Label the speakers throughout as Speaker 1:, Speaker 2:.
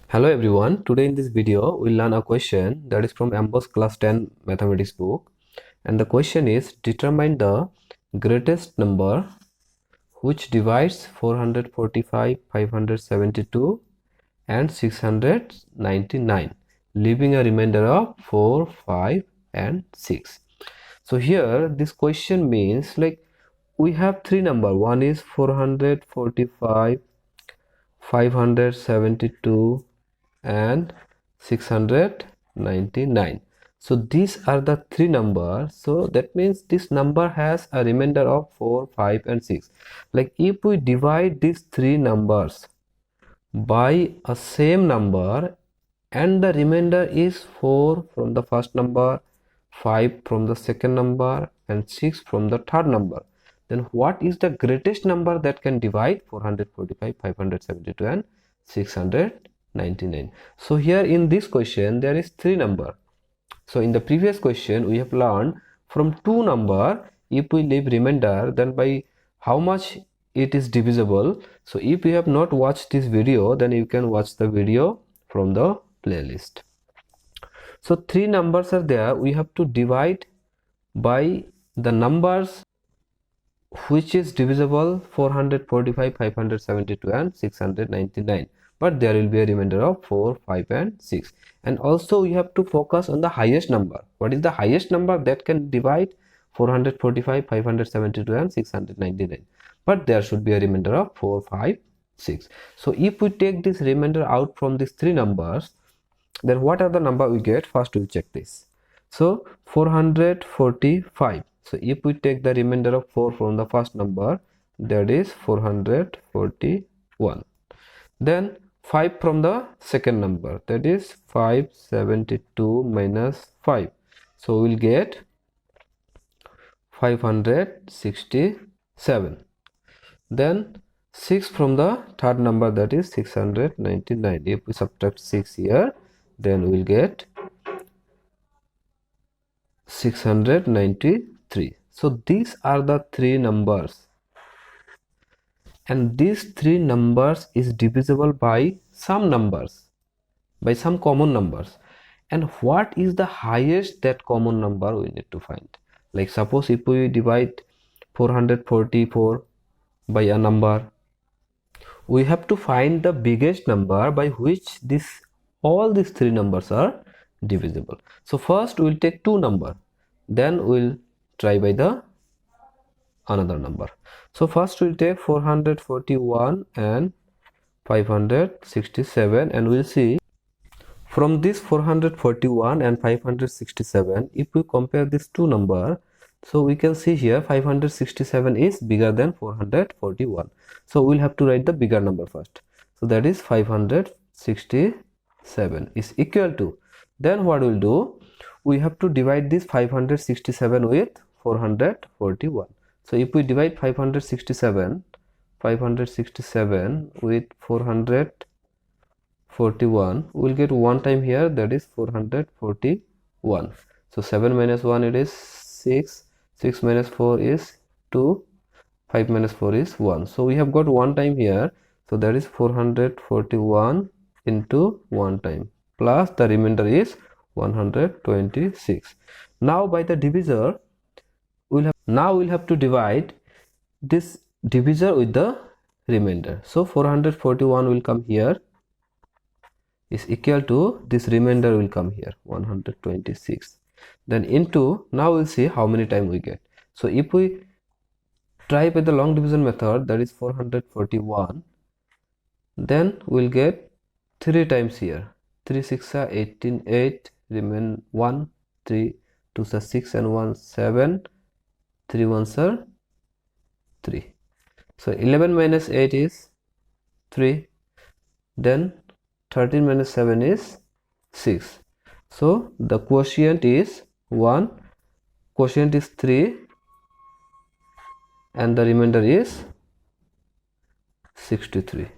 Speaker 1: Hello everyone, today in this video we'll learn a question that is from Amboss class 10 mathematics book, and the question is determine the greatest number which divides 445, 572 and 699, leaving a remainder of 4, 5 and 6. So here this question means like we have three number, one is 445, 572 and 699. So these are the three numbers, so that means this number has a remainder of 4, 5 and 6. Like if we divide these three numbers by a same number and the remainder is 4 from the first number, 5 from the second number and 6 from the third number, then what is the greatest number that can divide 445, 572 and 699? So here in this question there is three number. So in the previous question we have learned from two number if we leave remainder, then by how much it is divisible. So if you have not watched this video, then you can watch the video from the playlist. So three numbers are there, we have to divide by the numbers which is divisible 445, 572 and 699, but there will be a remainder of 4, 5 and 6. And also we have to focus on the highest number. What is the highest number that can divide 445, 572 and 699? But there should be a remainder of 4, 5, 6. So if we take this remainder out from these three numbers, then what are the number we get? First we'll check this. So 445. So if we take the remainder of 4 from the first number, that is 441. Then 5 from the second number, that is 572 minus 5. So we'll get 567. Then 6 from the third number, that is 699. If we subtract 6 here, then we'll get 693. So these are the three numbers, and these three numbers is divisible by some numbers, by some common numbers. And what is the highest that common number we need to find? Like suppose if we divide 444 by a number, we have to find the biggest number by which all these three numbers are divisible. So first we'll take two number, then we'll try by the another number. So first we'll take 441 and 567, and we'll see from this 441 and 567, if we compare these two number, so we can see here 567 is bigger than 441. So we'll have to write the bigger number first. So that is 567 is equal to, then what we'll do, we have to divide this 567 with 441. So if we divide 567 with 441, we'll get one time here, that is 441. So 7 minus 1, it is 6, 6 minus 4 is 2, 5 minus 4 is 1. So we have got one time here, so that is 441 into one time, plus the remainder is 126. Now by the divisor, we'll have to divide this divisor with the remainder. So 441 will come here, is equal to this remainder will come here, 126. Then into, now we'll see how many times we get. So if we try by the long division method, that is 441, then we'll get 3 times here. 3 6 are 18, 8, remain 1, 3 2 are 6 and 1 7, 3 1s are 3. So 11 minus 8 is 3, then 13 minus 7 is 6. So the quotient is 1, quotient is 3, and the remainder is 63.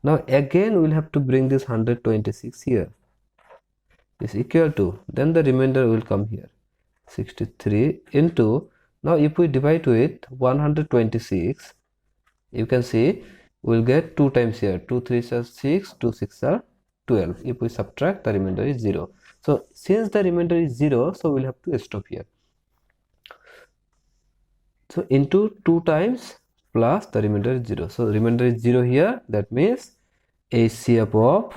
Speaker 1: Now again we'll have to bring this 126 here, is equal to, then the remainder will come here, 63 into, now if we divide with 126, you can see we'll get 2 times here, 2 3 are 6, 2 6 are 12. If we subtract, the remainder is 0. So since the remainder is 0, so we'll have to stop here. So into 2 times plus the remainder is 0. So remainder is 0 here. That means HCF of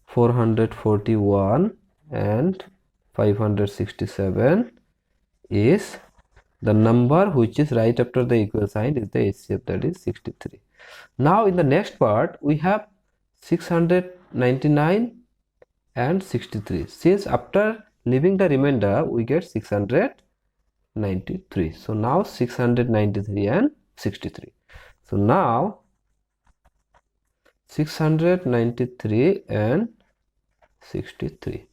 Speaker 1: 441 and 567 is the number which is right after the equal sign is the HCF, that is 63. Now in the next part we have 699 and 63. Since after leaving the remainder we get 693. So now 693 and 63. So now 693 and 63.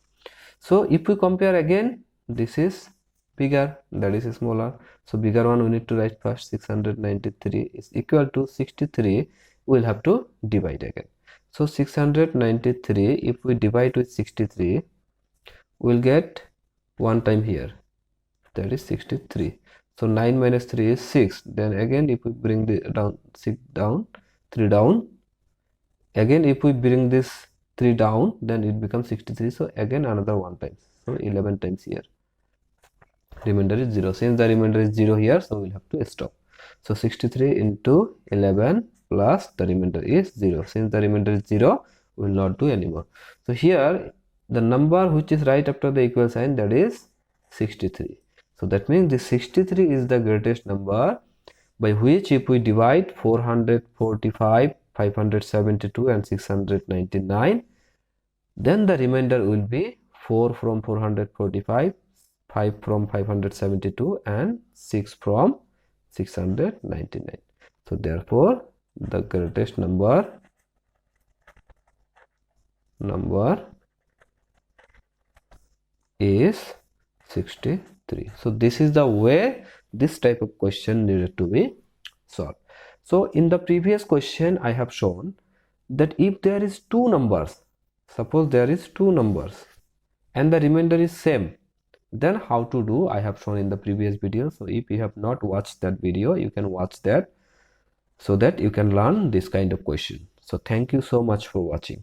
Speaker 1: So if we compare again, this is bigger, that is smaller. So bigger one we need to write first. 693 is equal to 63. We'll have to divide again. So 693, if we divide with 63, we'll get one time here, that is 63. So 9 minus 3 is 6. Then again if we bring the down 6 down, 3 down, again if we bring this 3 down, then it becomes 63. So again another one time, so 11 times here. Remainder is 0. Since the remainder is 0 here, so we'll have to stop. So 63 into 11 plus the remainder is 0. Since the remainder is 0, we will not do anymore. So here the number which is right after the equal sign, that is 63. So that means the 63 is the greatest number, by which if we divide 445, 572 and 699, then the remainder will be 4 from 445, 5 from 572 and 6 from 699. So therefore the greatest number is 63. So this is the way this type of question needed to be solved. So in the previous question I have shown that if there is two numbers, suppose there is two numbers and the remainder is same, then how to do I have shown in the previous video. So if you have not watched that video, you can watch that so that you can learn this kind of question. So thank you so much for watching.